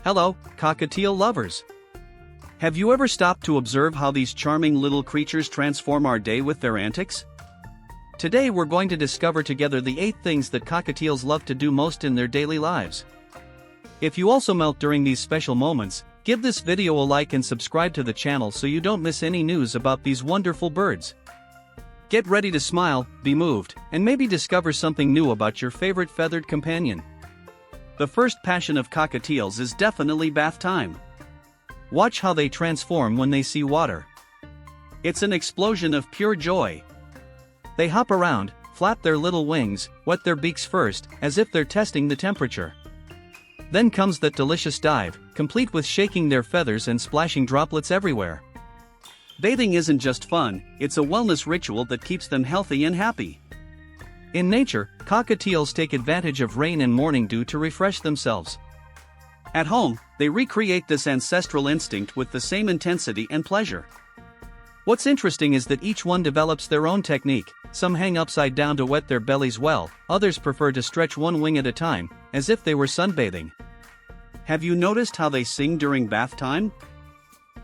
Hello, cockatiel lovers! Have you ever stopped to observe how these charming little creatures transform our day with their antics? Today we're going to discover together the 8 things that cockatiels love to do most in their daily lives. If you also melt during these special moments, give this video a like and subscribe to the channel so you don't miss any news about these wonderful birds. Get ready to smile, be moved, and maybe discover something new about your favorite feathered companion. The first passion of cockatiels is definitely bath time. Watch how they transform when they see water. It's an explosion of pure joy. They hop around, flap their little wings, wet their beaks first, as if they're testing the temperature. Then comes that delicious dive, complete with shaking their feathers and splashing droplets everywhere. Bathing isn't just fun, it's a wellness ritual that keeps them healthy and happy. In nature, cockatiels take advantage of rain and morning dew to refresh themselves. At home, they recreate this ancestral instinct with the same intensity and pleasure. What's interesting is that each one develops their own technique. Some hang upside down to wet their bellies well, others prefer to stretch one wing at a time, as if they were sunbathing. Have you noticed how they sing during bath time?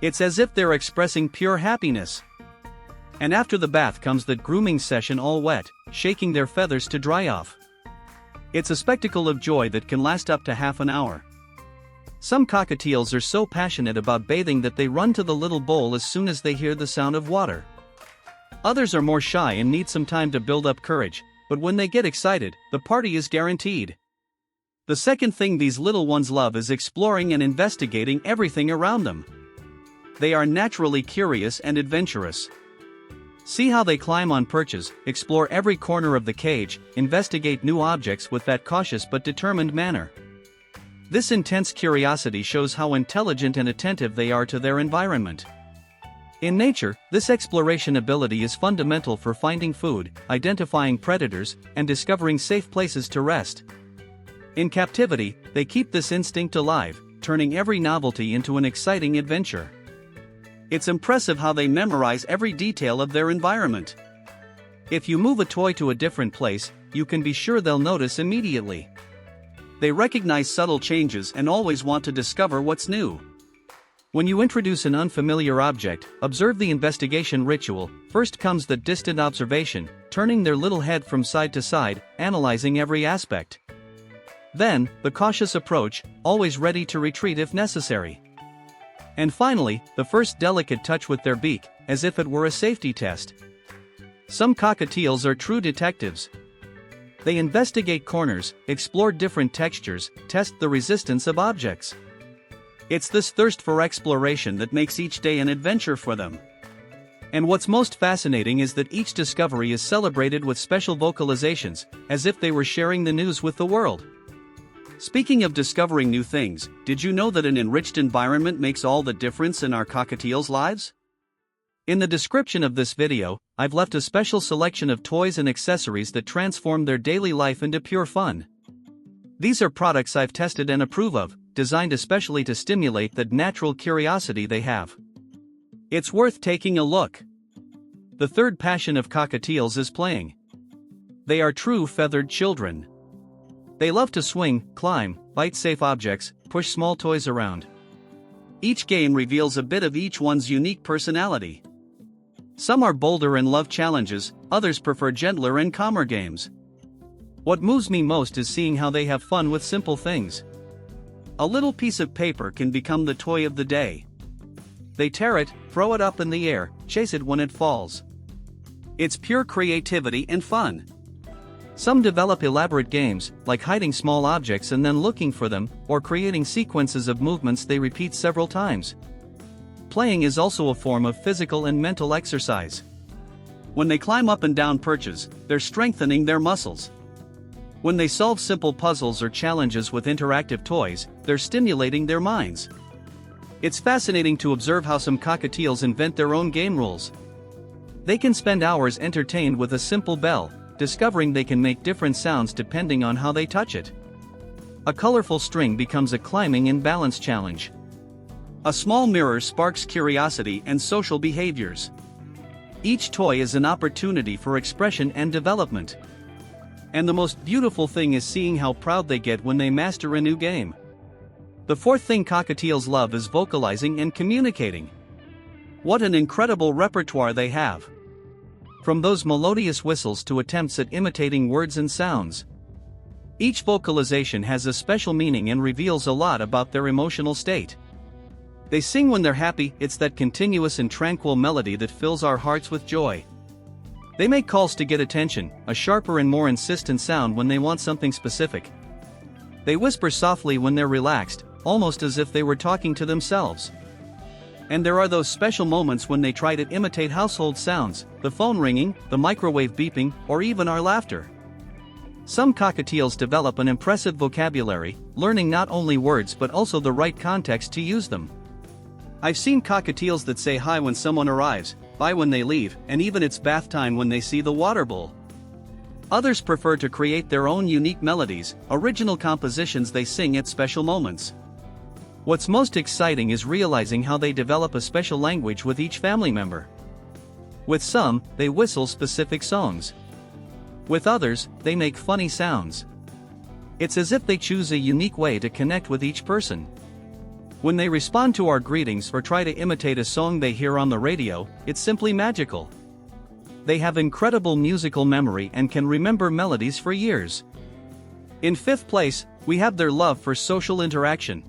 It's as if they're expressing pure happiness. And after the bath comes that grooming session, all wet, shaking their feathers to dry off. It's a spectacle of joy that can last up to half an hour. Some cockatiels are so passionate about bathing that they run to the little bowl as soon as they hear the sound of water. Others are more shy and need some time to build up courage, but when they get excited, the party is guaranteed. The second thing these little ones love is exploring and investigating everything around them. They are naturally curious and adventurous. See how they climb on perches, explore every corner of the cage, investigate new objects with that cautious but determined manner. This intense curiosity shows how intelligent and attentive they are to their environment. In nature, this exploration ability is fundamental for finding food, identifying predators, and discovering safe places to rest. In captivity, they keep this instinct alive, turning every novelty into an exciting adventure. It's impressive how they memorize every detail of their environment. If you move a toy to a different place, you can be sure they'll notice immediately. They recognize subtle changes and always want to discover what's new. When you introduce an unfamiliar object, observe the investigation ritual. First comes the distant observation, turning their little head from side to side, analyzing every aspect. Then, the cautious approach, always ready to retreat if necessary. And finally, the first delicate touch with their beak, as if it were a safety test. Some cockatiels are true detectives. They investigate corners, explore different textures, test the resistance of objects. It's this thirst for exploration that makes each day an adventure for them. And what's most fascinating is that each discovery is celebrated with special vocalizations, as if they were sharing the news with the world. Speaking of discovering new things, did you know that an enriched environment makes all the difference in our cockatiels' lives? In the description of this video, I've left a special selection of toys and accessories that transform their daily life into pure fun. These are products I've tested and approve of, designed especially to stimulate that natural curiosity they have. It's worth taking a look. The third passion of cockatiels is playing. They are true feathered children. They love to swing, climb, bite safe objects, push small toys around. Each game reveals a bit of each one's unique personality. Some are bolder and love challenges, others prefer gentler and calmer games. What moves me most is seeing how they have fun with simple things. A little piece of paper can become the toy of the day. They tear it, throw it up in the air, chase it when it falls. It's pure creativity and fun. Some develop elaborate games, like hiding small objects and then looking for them, or creating sequences of movements they repeat several times. Playing is also a form of physical and mental exercise. When they climb up and down perches, they're strengthening their muscles. When they solve simple puzzles or challenges with interactive toys, they're stimulating their minds. It's fascinating to observe how some cockatiels invent their own game rules. They can spend hours entertained with a simple bell, discovering they can make different sounds depending on how they touch it. A colorful string becomes a climbing and balance challenge. A small mirror sparks curiosity and social behaviors. Each toy is an opportunity for expression and development. And the most beautiful thing is seeing how proud they get when they master a new game. The fourth thing cockatiels love is vocalizing and communicating. What an incredible repertoire they have! From those melodious whistles to attempts at imitating words and sounds. Each vocalization has a special meaning and reveals a lot about their emotional state. They sing when they're happy, it's that continuous and tranquil melody that fills our hearts with joy. They make calls to get attention, a sharper and more insistent sound when they want something specific. They whisper softly when they're relaxed, almost as if they were talking to themselves. And there are those special moments when they try to imitate household sounds, the phone ringing, the microwave beeping, or even our laughter. Some cockatiels develop an impressive vocabulary, learning not only words but also the right context to use them. I've seen cockatiels that say hi when someone arrives, bye when they leave, and even it's bath time when they see the water bowl. Others prefer to create their own unique melodies, original compositions they sing at special moments. What's most exciting is realizing how they develop a special language with each family member. With some, they whistle specific songs. With others, they make funny sounds. It's as if they choose a unique way to connect with each person. When they respond to our greetings or try to imitate a song they hear on the radio, it's simply magical. They have incredible musical memory and can remember melodies for years. In fifth place, we have their love for social interaction.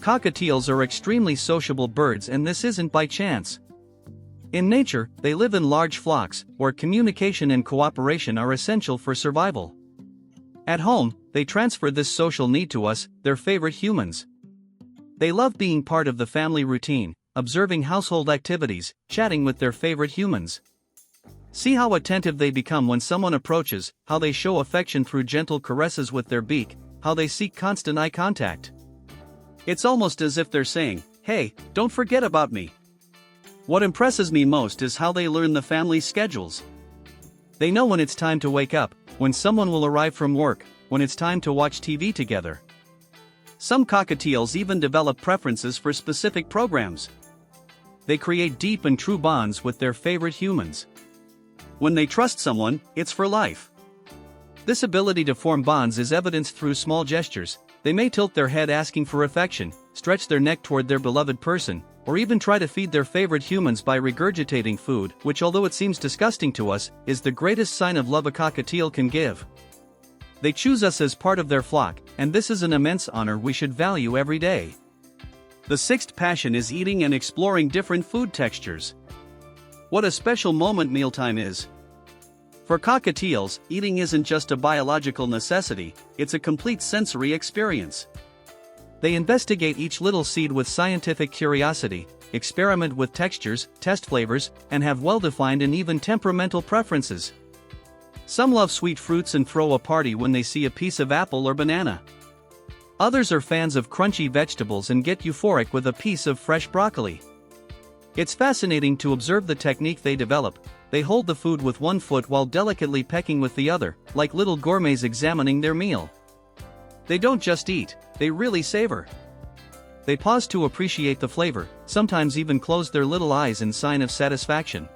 Cockatiels are extremely sociable birds, and this isn't by chance. In nature, they live in large flocks, where communication and cooperation are essential for survival. At home, they transfer this social need to us, their favorite humans. They love being part of the family routine, observing household activities, chatting with their favorite humans. See how attentive they become when someone approaches, how they show affection through gentle caresses with their beak, how they seek constant eye contact. It's almost as if they're saying, "Hey, don't forget about me." What impresses me most is how they learn the family schedules. They know when it's time to wake up, when someone will arrive from work, when it's time to watch TV together. Some cockatiels even develop preferences for specific programs. They create deep and true bonds with their favorite humans. When they trust someone, it's for life. This ability to form bonds is evidenced through small gestures. They may tilt their head asking for affection, stretch their neck toward their beloved person, or even try to feed their favorite humans by regurgitating food, which, although it seems disgusting to us, is the greatest sign of love a cockatiel can give. They choose us as part of their flock, and this is an immense honor we should value every day. The sixth passion is eating and exploring different food textures. What a special moment mealtime is. For cockatiels, eating isn't just a biological necessity, it's a complete sensory experience. They investigate each little seed with scientific curiosity, experiment with textures, test flavors, and have well-defined and even temperamental preferences. Some love sweet fruits and throw a party when they see a piece of apple or banana. Others are fans of crunchy vegetables and get euphoric with a piece of fresh broccoli. It's fascinating to observe the technique they develop. They hold the food with one foot while delicately pecking with the other, like little gourmets examining their meal. They don't just eat, they really savor. They pause to appreciate the flavor, sometimes even close their little eyes in sign of satisfaction.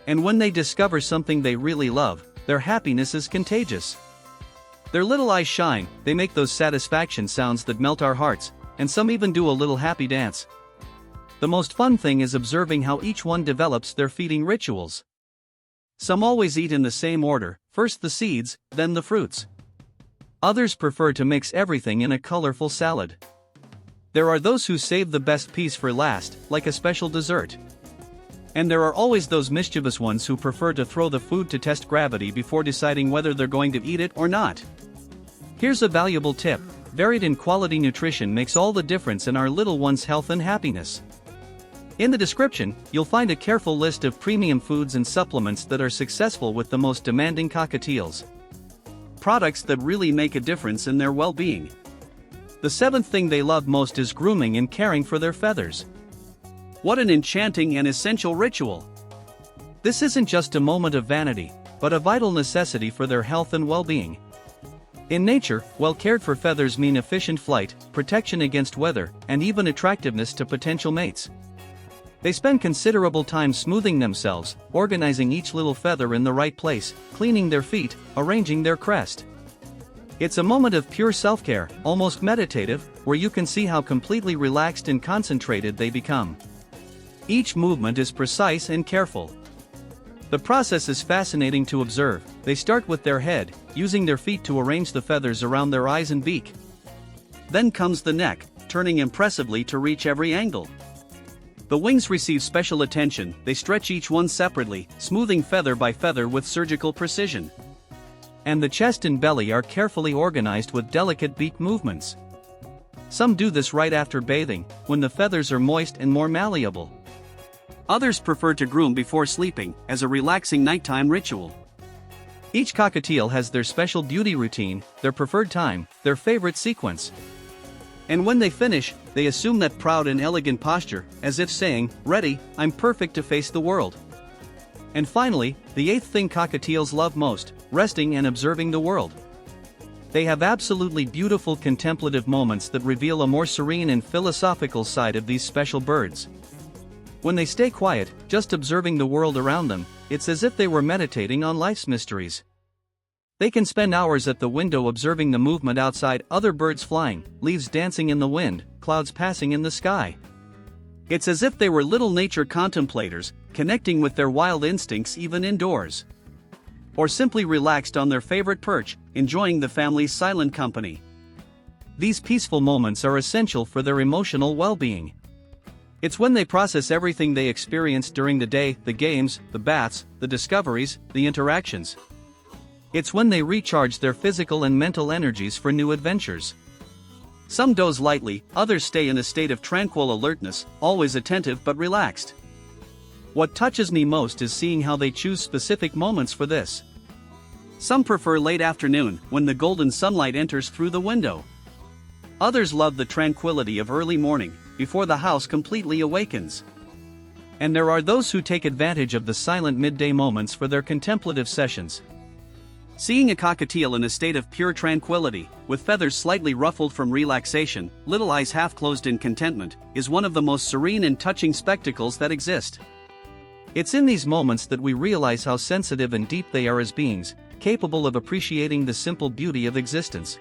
And when they discover something they really love, their happiness is contagious. Their little eyes shine, they make those satisfaction sounds that melt our hearts, and some even do a little happy dance. The most fun thing is observing how each one develops their feeding rituals. Some always eat in the same order, first the seeds, then the fruits. Others prefer to mix everything in a colorful salad. There are those who save the best piece for last, like a special dessert. And there are always those mischievous ones who prefer to throw the food to test gravity before deciding whether they're going to eat it or not. Here's a valuable tip: varied and quality nutrition makes all the difference in our little one's health and happiness. In the description, you'll find a careful list of premium foods and supplements that are successful with the most demanding cockatiels. Products that really make a difference in their well-being. The seventh thing they love most is grooming and caring for their feathers. What an enchanting and essential ritual! This isn't just a moment of vanity, but a vital necessity for their health and well-being. In nature, well cared for feathers mean efficient flight, protection against weather, and even attractiveness to potential mates. They spend considerable time smoothing themselves, organizing each little feather in the right place, cleaning their feet, arranging their crest. It's a moment of pure self-care, almost meditative, where you can see how completely relaxed and concentrated they become. Each movement is precise and careful. The process is fascinating to observe. They start with their head, using their feet to arrange the feathers around their eyes and beak. Then comes the neck, turning impressively to reach every angle. The wings receive special attention. They stretch each one separately, smoothing feather by feather with surgical precision. And the chest and belly are carefully organized with delicate beak movements. Some do this right after bathing, when the feathers are moist and more malleable. Others prefer to groom before sleeping, as a relaxing nighttime ritual. Each cockatiel has their special beauty routine, their preferred time, their favorite sequence. And when they finish, they assume that proud and elegant posture, as if saying, "Ready, I'm perfect to face the world." And finally, the eighth thing cockatiels love most: resting and observing the world. They have absolutely beautiful contemplative moments that reveal a more serene and philosophical side of these special birds. When they stay quiet, just observing the world around them, it's as if they were meditating on life's mysteries. They can spend hours at the window observing the movement outside, other birds flying, leaves dancing in the wind, clouds passing in the sky. It's as if they were little nature contemplators, connecting with their wild instincts even indoors. Or simply relaxed on their favorite perch, enjoying the family's silent company. These peaceful moments are essential for their emotional well-being. It's when they process everything they experienced during the day, the games, the baths, the discoveries, the interactions. It's when they recharge their physical and mental energies for new adventures. Some doze lightly, others stay in a state of tranquil alertness, always attentive but relaxed. What touches me most is seeing how they choose specific moments for this. Some prefer late afternoon, when the golden sunlight enters through the window. Others love the tranquility of early morning, before the house completely awakens. And there are those who take advantage of the silent midday moments for their contemplative sessions. Seeing a cockatiel in a state of pure tranquility, with feathers slightly ruffled from relaxation, little eyes half closed in contentment, is one of the most serene and touching spectacles that exist. It's in these moments that we realize how sensitive and deep they are as beings, capable of appreciating the simple beauty of existence.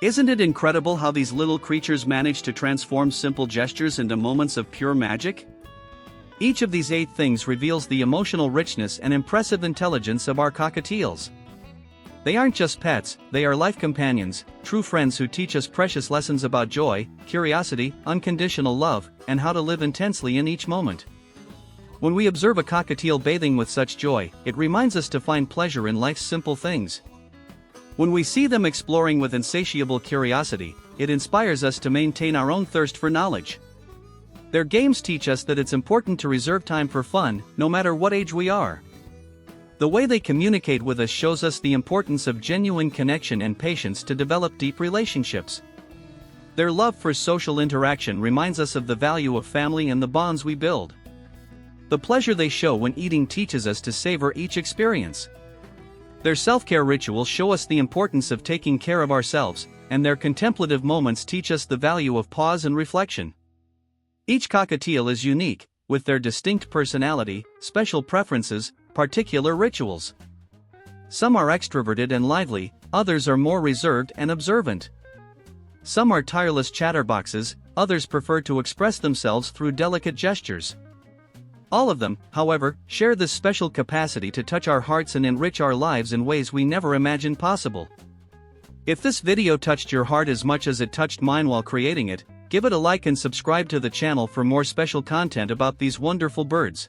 Isn't it incredible how these little creatures manage to transform simple gestures into moments of pure magic? Each of these 8 things reveals the emotional richness and impressive intelligence of our cockatiels. They aren't just pets, they are life companions, true friends who teach us precious lessons about joy, curiosity, unconditional love, and how to live intensely in each moment. When we observe a cockatiel bathing with such joy, it reminds us to find pleasure in life's simple things. When we see them exploring with insatiable curiosity, it inspires us to maintain our own thirst for knowledge. Their games teach us that it's important to reserve time for fun, no matter what age we are. The way they communicate with us shows us the importance of genuine connection and patience to develop deep relationships. Their love for social interaction reminds us of the value of family and the bonds we build. The pleasure they show when eating teaches us to savor each experience. Their self-care rituals show us the importance of taking care of ourselves, and their contemplative moments teach us the value of pause and reflection. Each cockatiel is unique, with their distinct personality, special preferences, particular rituals. Some are extroverted and lively, others are more reserved and observant. Some are tireless chatterboxes, others prefer to express themselves through delicate gestures. All of them, however, share this special capacity to touch our hearts and enrich our lives in ways we never imagined possible. If this video touched your heart as much as it touched mine while creating it, give it a like and subscribe to the channel for more special content about these wonderful birds.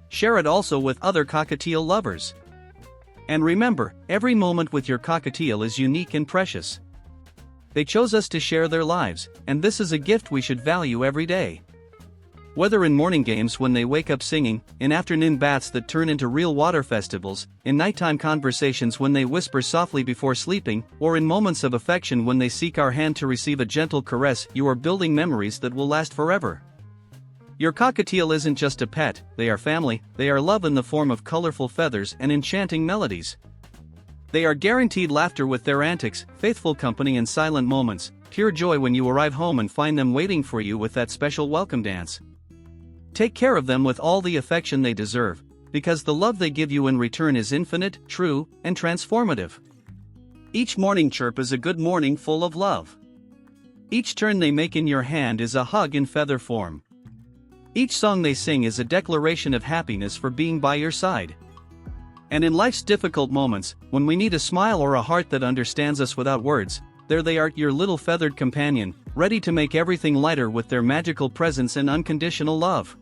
Share it also with other cockatiel lovers. And remember, every moment with your cockatiel is unique and precious. They chose us to share their lives, and this is a gift we should value every day. Whether in morning games when they wake up singing, in afternoon baths that turn into real water festivals, in nighttime conversations when they whisper softly before sleeping, or in moments of affection when they seek our hand to receive a gentle caress, you are building memories that will last forever. Your cockatiel isn't just a pet, they are family, they are love in the form of colorful feathers and enchanting melodies. They are guaranteed laughter with their antics, faithful company in silent moments, pure joy when you arrive home and find them waiting for you with that special welcome dance. Take care of them with all the affection they deserve, because the love they give you in return is infinite, true, and transformative. Each morning chirp is a good morning full of love. Each turn they make in your hand is a hug in feather form. Each song they sing is a declaration of happiness for being by your side. And in life's difficult moments, when we need a smile or a heart that understands us without words, there they are, your little feathered companion, ready to make everything lighter with their magical presence and unconditional love.